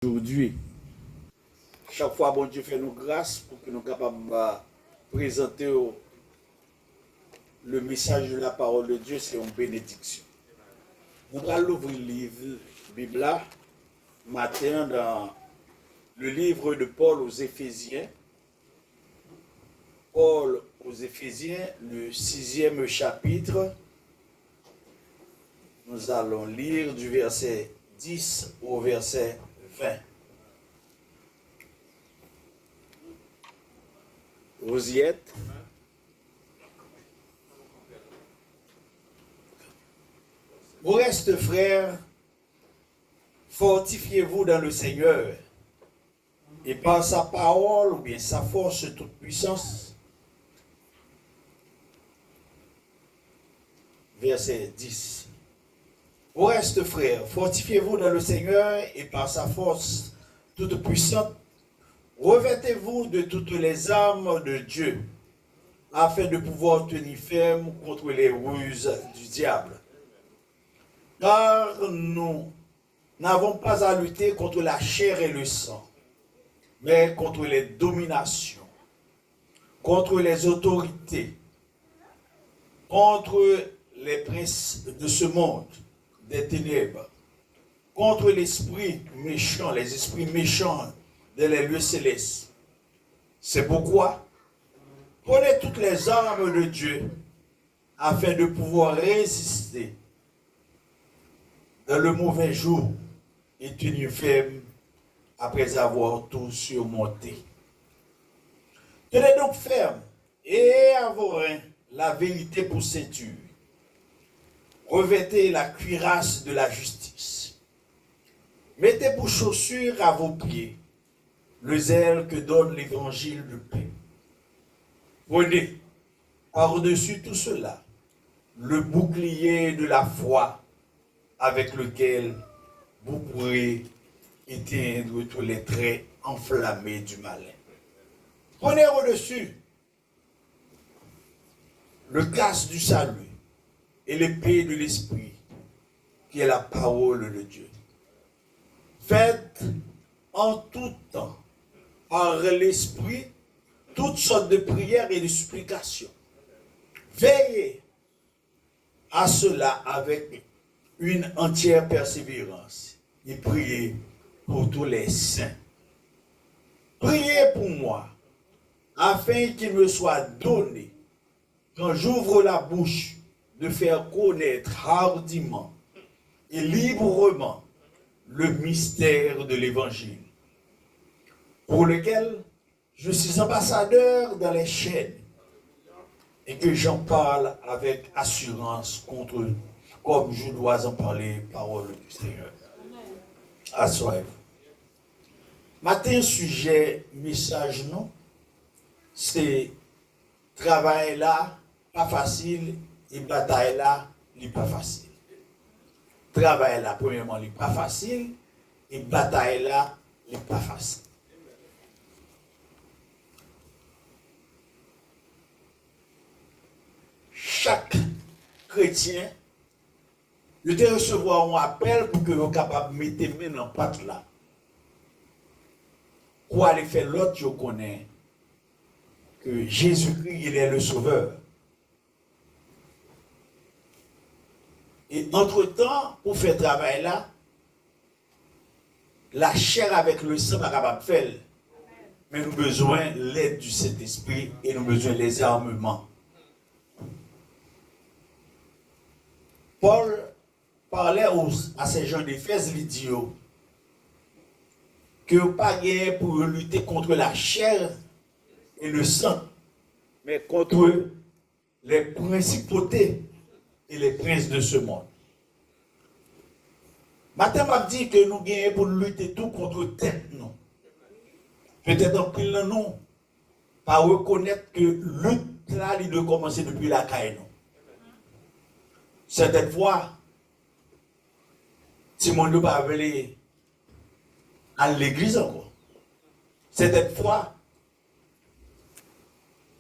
Aujourd'hui, chaque fois, bon Dieu fait nous grâce pour que nous soyons capables de présenter le message de la parole de Dieu, c'est une bénédiction. Nous allons ouvrir le livre Bible matin dans le livre de Paul aux Éphésiens. Paul aux Éphésiens, le 6e chapitre. Nous allons lire du verset 10 au verset 20. Vous y êtes? Au reste, frères, fortifiez-vous dans le Seigneur et par sa parole ou bien sa force toute puissance. Verset 10. Au reste, frères, fortifiez-vous dans le Seigneur et par sa force toute puissante, revêtez-vous de toutes les armes de Dieu, afin de pouvoir tenir ferme contre les ruses du diable. Car nous n'avons pas à lutter contre la chair et le sang, mais contre les dominations, contre les autorités, contre les princes de ce monde, des ténèbres, contre les esprits méchants dans les lieux célestes. C'est pourquoi, prenez toutes les armes de Dieu afin de pouvoir résister dans le mauvais jour et tenir ferme après avoir tout surmonté. Tenez donc ferme et à vos reins la vérité pour ceinture. Revêtez la cuirasse de la justice. Mettez pour chaussures à vos pieds le zèle que donne l'évangile de paix. Prenez par-dessus tout cela le bouclier de la foi avec lequel vous pourrez éteindre tous les traits enflammés du malin. Prenez au-dessus le casque du salut et l'épée de l'esprit qui est la parole de Dieu. Faites en tout temps par l'esprit toutes sortes de prières et de supplications. Veillez à cela avec une entière persévérance et priez pour tous les saints. Priez pour moi afin qu'il me soit donné, quand j'ouvre la bouche, de faire connaître hardiment et librement le mystère de l'évangile, pour lequel je suis ambassadeur dans les chaînes et que j'en parle avec assurance comme je dois en parler, parole du Seigneur. Assoyez-vous. Matin, sujet, message, non? C'est travail là, pas facile, et bataille là, il n'est pas facile. Travail là, premièrement, il n'est pas facile, et bataille là, il n'est pas facile. Chaque chrétien, il doit recevoir un appel pour que vous soyez capable de mettre main dans la pâte là. Pour aller faire l'autre, je connais que Jésus-Christ, il est le sauveur. Et entre-temps, pour faire ce travail là, la chair avec le sang n'est pas capable de faire. Mais nous avons besoin de l'aide du Saint-Esprit et nous avons besoin des armements. Paul parlait à ces gens d'Éphèse, il dit que vous pas gagné pour lutter contre la chair et le sang, mais contre les principautés et les princes de ce monde. Matin m'a dit que nous gagnons pour lutter tout contre tête, non. Peut-être en pile dans nous, pas reconnaître que lutte là, il doit commencer depuis la caille, non. Certaines fois, si mon ne pas aller à l'église encore. Certaines fois,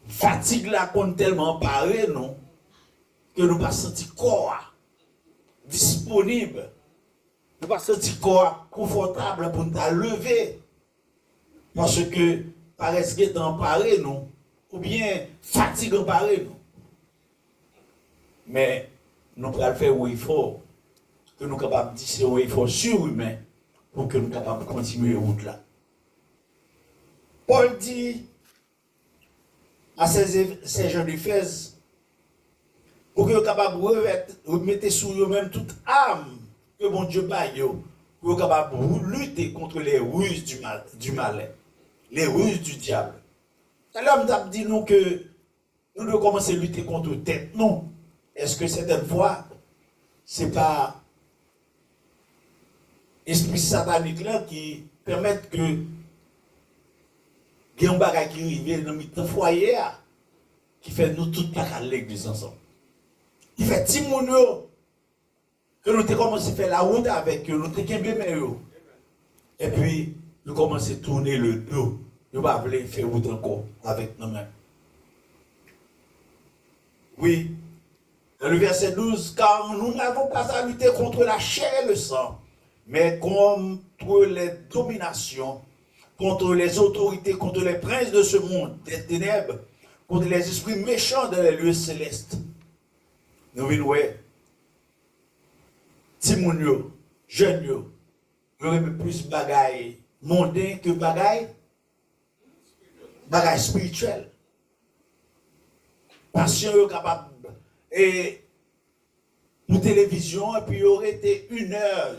fatigue là compte tellement paré, non, que nous pas senti corps disponible nous pas senti corps confortable pour nous lever. Parce que, paraît que temps paré nous, ou bien fatigue paré nous. Mais, nous pouvons faire où il faut, que nous sommes capables de dire où il faut surhumain, pour que nous soyons capables de continuer la route là. Paul dit à ces gens d'Éphèse, pour que vous soyez capables de remettre sur eux-mêmes toute âme que bon Dieu baille, pour que vous soyez capables de lutter contre les ruses du malin, les ruses du diable. Alors, nous avons dit nous que nous devons commencer à lutter contre tête. Non. Est-ce que certaines fois, ce n'est pas l'esprit satanique là qui permet que il y a un bagage qui arrive dans notre foyer qui fait nous tous pas à l'église ensemble. Il fait petit moun que nous avons commencé à faire la route avec eux, nous avons bien eux. Et puis, nous commençons à tourner le dos. Nous ne voulons pas faire route encore avec nous-mêmes. Oui, dans le verset 12, car nous n'avons pas à lutter contre la chair et le sang, mais contre les dominations, contre les autorités, contre les princes de ce monde, des ténèbres, contre les esprits méchants dans les lieux célestes. Nous venons, Timounio, jeunes, nous avons plus de bagailles mondains que bagailles spirituelles. Passion capable et pour télévision, et puis il aurait été 1h,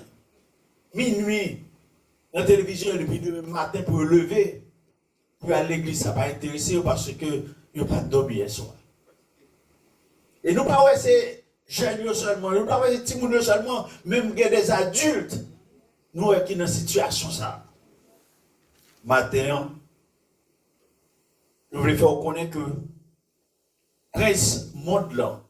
minuit, la télévision depuis demain matin pour lever, pour aller à l'église, ça va intéresser parce que il n'y a pas de dormir hier soir. Et nous pas c'est jeunes seulement, nous pas c'est petits seulement, même des adultes, nous qui dans cette situation ça. Matin, je voulais faire connaître que Prince monde là,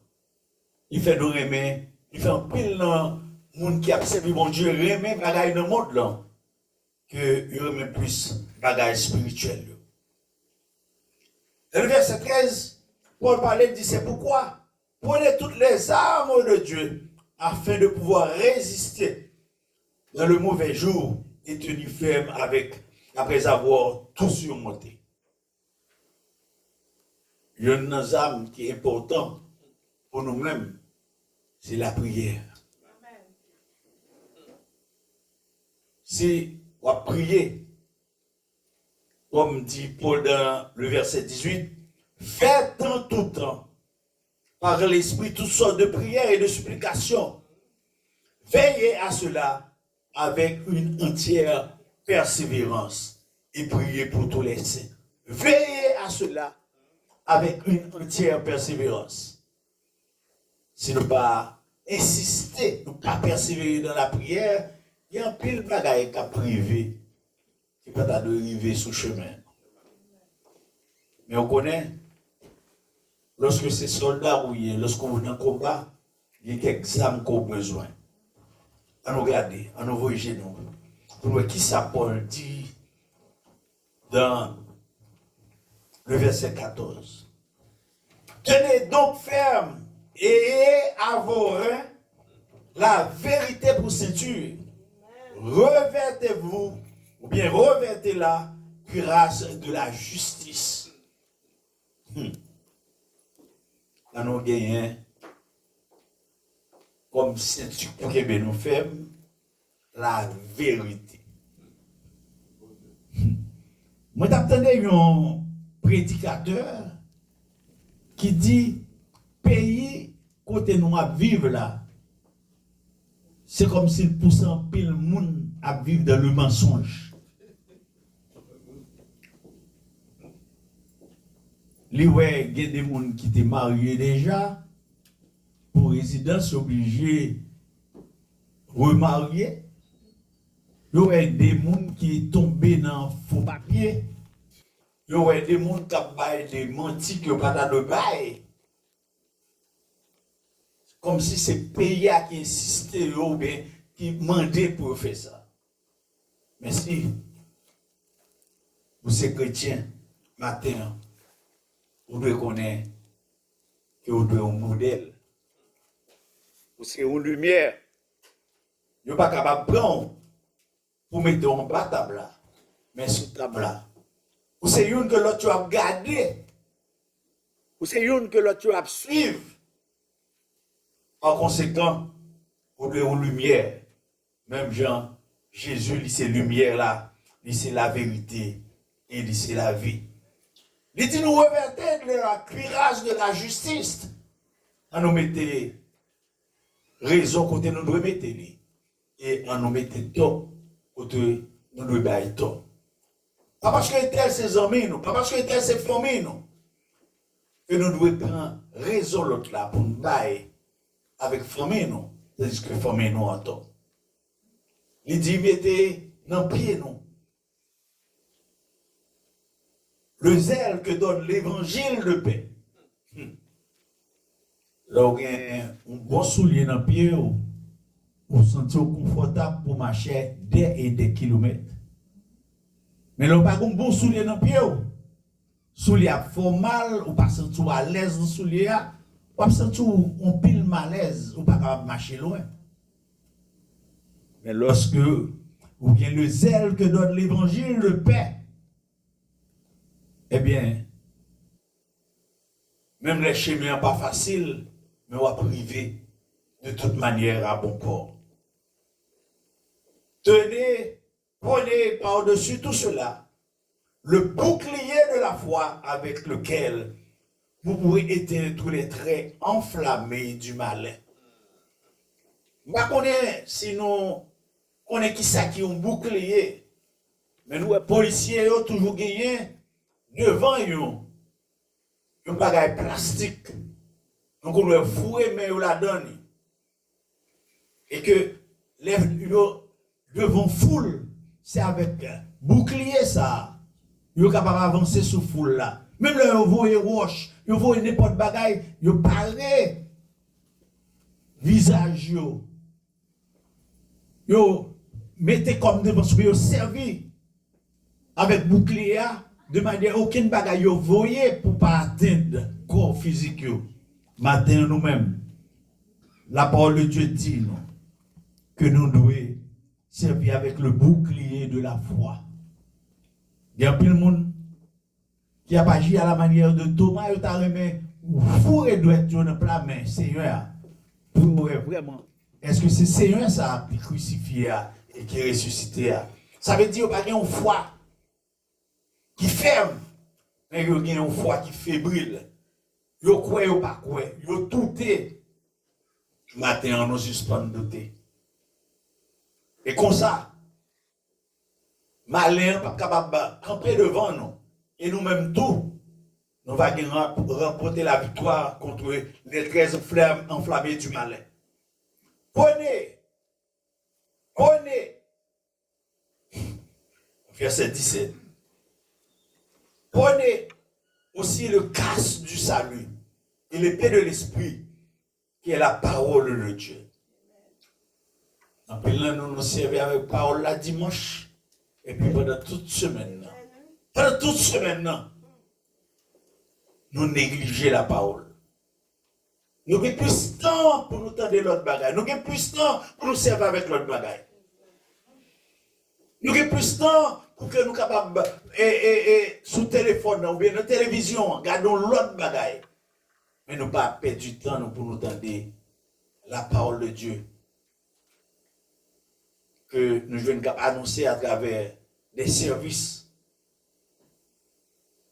il fait nous aimer, il fait un pile dans le monde qui a servi mon Dieu, aimer bagaille dans le monde là, que il remet plus bagaille spirituel. Dans le verset 13, Paul parlait, dit c'est pourquoi prenez toutes les armes de Dieu afin de pouvoir résister dans le mauvais jour et tenir ferme après avoir tout surmonté. Il y a une arme qui est importante pour nous-mêmes, c'est la prière. Si on prie, comme dit Paul dans le verset 18, faites en tout temps, par l'Esprit, toutes sortes de prières et de supplications. Veillez à cela avec une entière persévérance et priez pour tous les saints. Veillez à cela avec une entière persévérance. Si nous ne pas insister, nous ne pas persévérer dans la prière, il y a un pile de bagaille qui a privé, qui peut arriver sous chemin. Mais on connaît, lorsque ces soldats rouillés, lorsqu'on est en combat, il y a quelques âmes qu'on a besoin. À nous regarder, à nous voir nous. Pour voir qui ça Paul dit dans le verset 14. Tenez donc ferme et ayez à vos reins la vérité pour ceinture. Revêtez-vous, ou bien revêtez la grâce de la justice. À nous gagner comme ceinture pour que nous ferme la vérité. Moi, j'attendais un prédicateur qui dit pays côté nous à vivre là, c'est comme s'il poussait un pile monde à vivre dans le mensonge. Les ouais, il y a des gens qui étaient mariés déjà, pour résidence obligés remarier. Il y a des gens qui sont tombés dans faux papiers. Il y a des gens qui ont baillé des mentis qui n'ont pas de bail. Comme si c'est le pays qui insistait ou bien qui demandait pour faire ça. Mais si vous êtes chrétien, matin, vous devez connaître que vous devez un modèle. Vous serez une lumière Yo pas capable de prendre pour mettre en bas table là, mais sur table là. Ou c'est une que l'autre tu as gardé, ou c'est une que l'autre tu as suivre. En conséquent, on doit une lumière. Même Jean, Jésus, il c'est lumière là, il c'est la vérité et il c'est la vie. Il dit nous reverter le cuirasse de la justice. On nous mettait raison côté nous devons mettre et on nous mettait tort côté nous devons bailler tort. Pas parce que tel c'est amis nous, pas parce que tel c'est famille nous. Que nous devons prendre raison l'autre là pour nous bailler avec famille nous, c'est-à-dire que famille nous en tort. Il dit mettez dans pied nous. Le zèle que donne l'évangile de paix. Là, vous avez un bon soulier dans le pied, vous vous sentez confortable pour marcher des et des kilomètres. Mais là, vous n'avez pas un bon soulier dans le pied. Soulier a fait mal, vous pas sentir à l'aise dans le soulier, vous pas sentir un pile malaise, vous pas capable marcher loin. Mais lorsque vous avez le zèle que donne l'évangile de paix, eh bien, même les chemins pas faciles, mais on va priver de toute manière à bon port. Tenez, prenez par-dessus tout cela le bouclier de la foi avec lequel vous pourrez éteindre tous les traits enflammés du malin. Je ne connais pas si nous connaissons qui ça qui est un bouclier, mais nous, les policiers, ont toujours gagné devant eux un bagage plastique. Donc on doit fourrer mais on la donne. Et que les devant foule, c'est avec bouclier ça. Ils sont capables d'avancer sous foule là. Même là, ils voient roche, ils voient n'importe bagaille, ils parlent visage yo. Yo mettez comme devant ce que servi avec bouclier de manière aucune bagaille yo voyez pour pas atteindre corps physique yo. Matin nous-mêmes, la parole de Dieu dit nous, que nous devons servir avec le bouclier de la foi. Il y a plein de monde qui a agi à la manière de Thomas, il a remis fourré doit être dans la main, Seigneur. Pour vraiment, est-ce que c'est Seigneur ça qui est crucifié et qui est ressuscité? Ça veut dire qu'il y a une foi qui ferme, mais il y a une foi qui fébrile. Yo croit ou pas croit, yo douté. Matin, on nous suspend de douter. Et comme ça, malin, pas capable de camper devant nous. Et nous-mêmes tout, nous allons remporter la victoire contre les 13 flammes enflammées du malin. Prenez, verset 17. Prenez aussi le casque du salut et l'épée de l'esprit, qui est la parole de Dieu. Après là, nous nous servons avec la parole la dimanche, et puis pendant toute semaine, nous négligeons la parole. Nous avons plus de temps pour nous tendre l'autre bagaille. Nous avons plus de temps pour nous servir avec l'autre bagaille. Nous avons plus de temps pour que nous soyons capables, sous téléphone ou bien dans la télévision, regardons l'autre bagaille. Mais nous pas perdre du temps pour nous tendre la parole de Dieu. Que nous venons annoncer à travers des services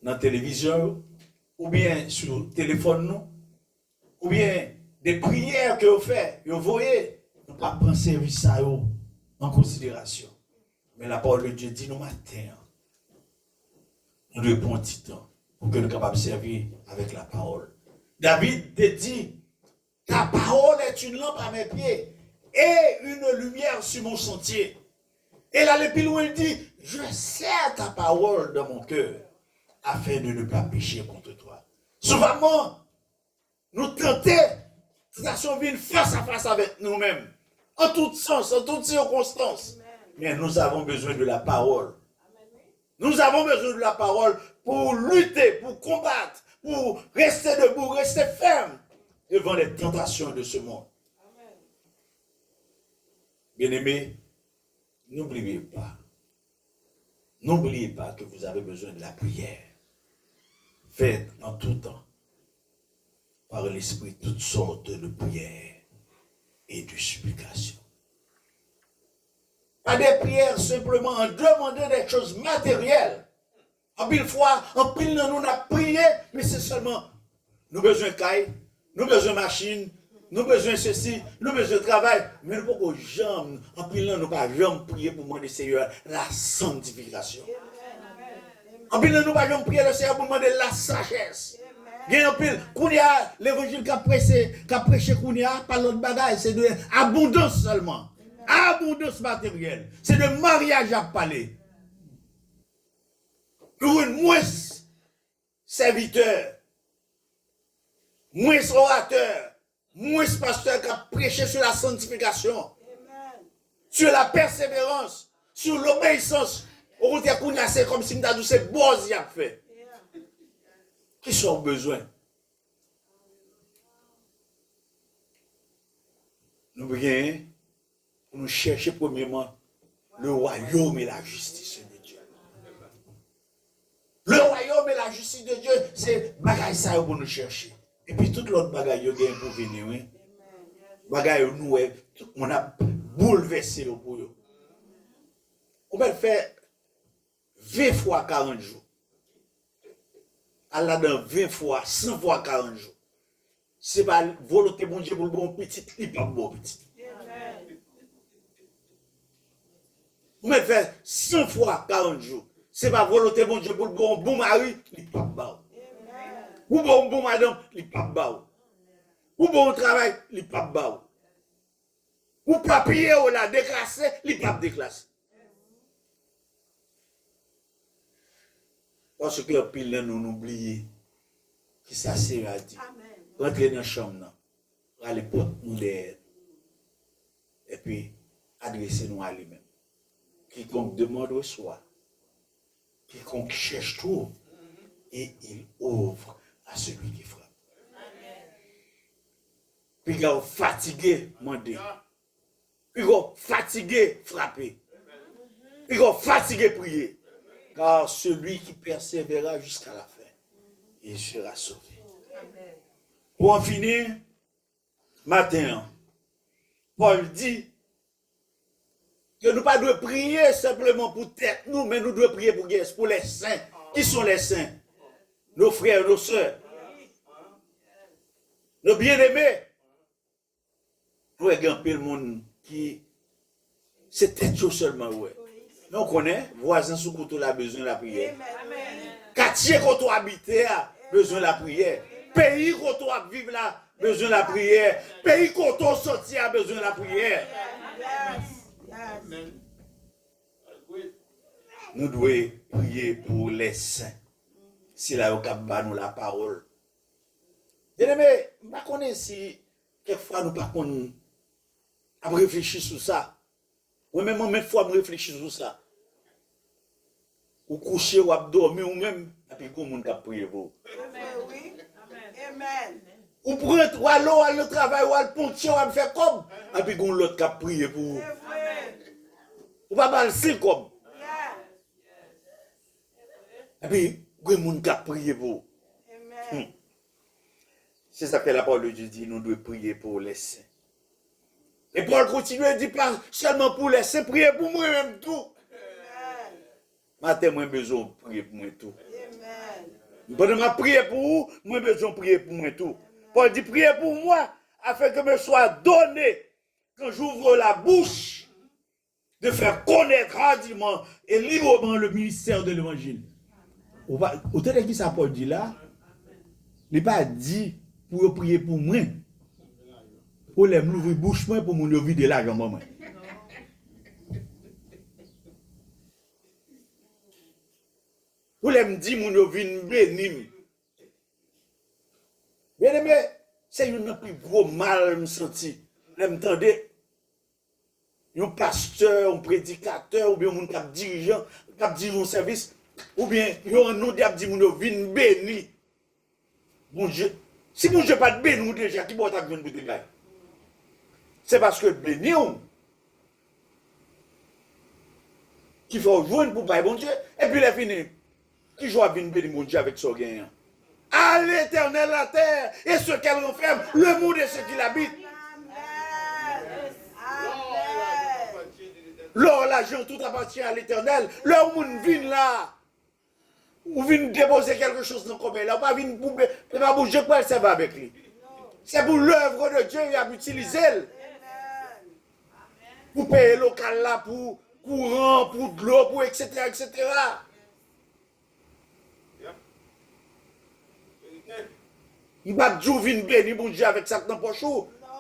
dans la télévision, ou bien sur le téléphone, nous, ou bien des prières que vous faites, vous voyez, nous ne pas prendre service à eux en considération. Mais la parole de Dieu dit nous matin, nous devons prendre du temps pour que nous soyons capables de servir avec la parole. David te dit, ta parole est une lampe à mes pieds et une lumière sur mon sentier. Et là, le plus loin, il dit, je serre ta parole dans mon cœur afin de ne pas pécher contre toi. Souvent, nous tentons de vivre face à face avec nous-mêmes, en tout sens, en toutes circonstances. Mais nous avons besoin de la parole. Nous avons besoin de la parole pour lutter, pour combattre, pour rester debout, rester ferme devant les tentations de ce monde. Bien-aimés, n'oubliez pas que vous avez besoin de la prière. Faites en tout temps, par l'Esprit, toutes sortes de prières et de supplications. Pas des prières simplement en demandant des choses matérielles. En pile fois, en pile nous avons prié, mais c'est seulement nous besoin de caille, nous besoin de machine, nous besoin de ceci, nous besoin de travail. Mais nous ne pouvons jamais, en pile nous pas jamais prier pour demander Seigneur la sanctification. En pile nous ne pas jamais prier le Seigneur pour demander la sagesse. Bien en pile, Kounia, l'évangile qu'a prêché Kounia, par l'autre bagaille, c'est de abondance seulement. Abondance matérielle. C'est de mariage à parler. Nous avons moins serviteurs, moins orateurs, moins pasteurs qui ont prêché sur la sanctification, sur la persévérance, sur l'obéissance. Au côté Kounia, c'est comme si nous avons dit c'est beau qu'il a fait. Qui sont besoin? Nous voyons, nous cherchons premièrement le royaume et la justice de Dieu. Le royaume et la justice de Dieu, c'est bagaille ça pour nous chercher. Et puis toute l'autre bagaille pour venir. Oui? Bagaille nous, on a bouleversé le pour eux. On va faire 20 fois 40 jours. Allah dans 20 fois, 100 fois 40 jours. C'est pas volonté bon Dieu pour le bon petit, il pas bon petit. Vous me faites 100 fois 40 jours. C'est pas volonté bon Dieu pour le bon mari, il pas bon. Ou bon madame, il pas bon. Ou bon travail, il pas bon. Ou papier ou la déclassé, il pas déclassé. Parce que pile nous oublions que ça c'est à dire. Rentrer dans la chambre, aller porter nous derrière. Et puis, adresser-nous à lui-même. Quiconque demande reçoit. Quiconque cherche trouve. Et il ouvre à celui qui frappe. Puis il est fatigué, demander. Puis il est fatigué, frapper. Puis il est fatigué, prier. Car celui qui persévérera jusqu'à la fin, il sera sauvé. Amen. Pour en finir, matin, Paul dit que nous ne devons pas prier simplement pour tête nous, mais nous devons prier pour les saints. Qui sont les saints? Nos frères, nos soeurs, nos bien-aimés. Nous avons le monde qui c'est tête seulement, ouais. Mais on connaît, voisin sous couteau a besoin de la prière. Quartier qu'on doit habiter a besoin de la prière. Pays qu'on doit vivre là, besoin de la prière. Pays qu'on doit sortir a besoin de la prière. Nous devons prier pour les saints. Si là, on a nous la parole. Bien-aimé, je ne sais pas si quelquefois nous ne pas réfléchir sur ça. Ou même fois je réfléchis sur ça. Ou coucher ou dormir ou même, et puis comment on peut prier pour. Oui. Amen. Ou prendre ou aller au travail ou aller pontier ou aller faire comme, et puis qu'on l'autre qui prier pour. Ou pas mal si comme. Et puis comment on peut prier pour. C'est ça que la parole de Dieu dit, nous devons prier pour les saints. Et Paul continue à dire pas seulement pour les saints, prier pour moi-même tout. Matin, moi, besoin de prier pour moi tout. Pendant que je prie pour vous, moi, besoin de prier pour moi tout. Paul dit prier pour moi, afin que me soit donné, quand j'ouvre la bouche, de faire connaître hardiment et librement le ministère de l'évangile. Autant de qui ça Paul dit là, il n'a pas dit pour prier pour moi. Pour les m'ouvrir bouche moi pour mon vider l'argent moi. Pour les me dire mon vin béni. Bien aimé, c'est une plus gros mal me senti. M'entendez un pasteur, un prédicateur ou bien un cap dirigeant, cap dirigeant service ou bien un nom qui dit mon vin béni. Bon Dieu, si mon Dieu pas de béni déjà qui boit ta vin pour te. C'est parce que béni, Qui faut jouer pour payer bon Dieu. Et puis les fini. Qui joue à venir bénir mon Dieu avec son gain. À l'Éternel la terre et ce qu'elle renferme, le monde et ce qui l'habite. L'or, l'argent, tout appartient à l'Éternel. L'or, monde vient là. Ou vient déposer quelque chose dans le commun. Là, pas vient pour pas bouger quoi, ça va avec lui. C'est pour l'œuvre de Dieu, il a utilisé. Pour payer le local là, pour courant, pour de l'eau, pour etc. etc. Il va toujours venir bénir bon Dieu avec ça dans le poche.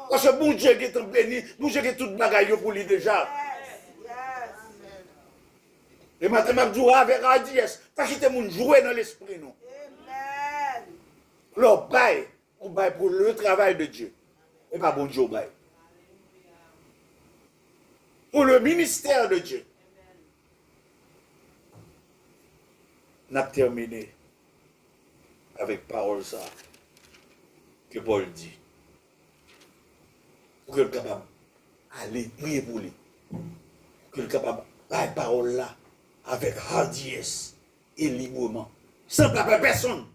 Parce que bon Dieu qui est béni, bon Dieu qui est tout bagaille pour lui déjà. Et maintenant, je joue avec Radies. Parce que tout jouer dans l'esprit, non. Alors, on baille pour le travail de Dieu. Et pas bon Dieu, baille. Pour le ministère de Dieu. On a terminé avec parole ça que Paul dit. Pour que le capable aller prier pour lui. Pour que le capable la parole là avec hardiesse et librement. Sans pas personne.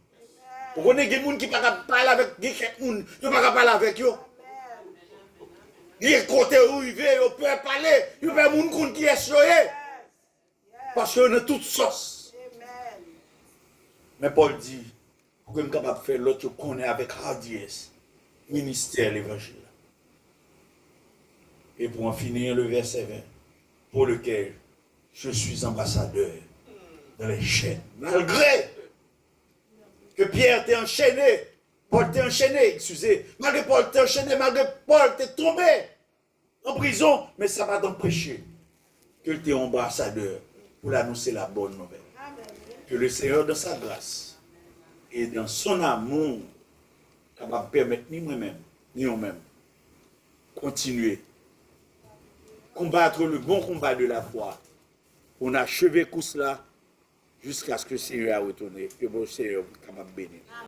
Vous connaissez des gens qui ne peuvent pas parler avec des gens qui ne peuvent pas parler avec eux. Les côtés où ils peuvent parler, ils peuvent gens qui est soyé. Parce qu'on a toutes sauces. Mais Paul dit, pour que je sois capable de faire l'autre qu'on est avec hardiesse, ministère de l'évangile. Et pour en finir le verset 20, pour lequel je suis ambassadeur dans les chaînes. Malgré que Pierre t'ait enchaîné, Paul t'ait enchaîné, excusez, malgré Paul t'ait enchaîné, malgré Paul t'ait tombé en prison, mais ça va t'empêcher que tu es ambassadeur pour annoncer la bonne nouvelle. Que le Seigneur, dans sa grâce et dans son amour, capable de permettre ni moi-même, ni nous-mêmes, continuer, combattre le bon combat de la foi. On a achevé tout cela jusqu'à ce que le Seigneur a retourné, que le Seigneur soit capable de bénir.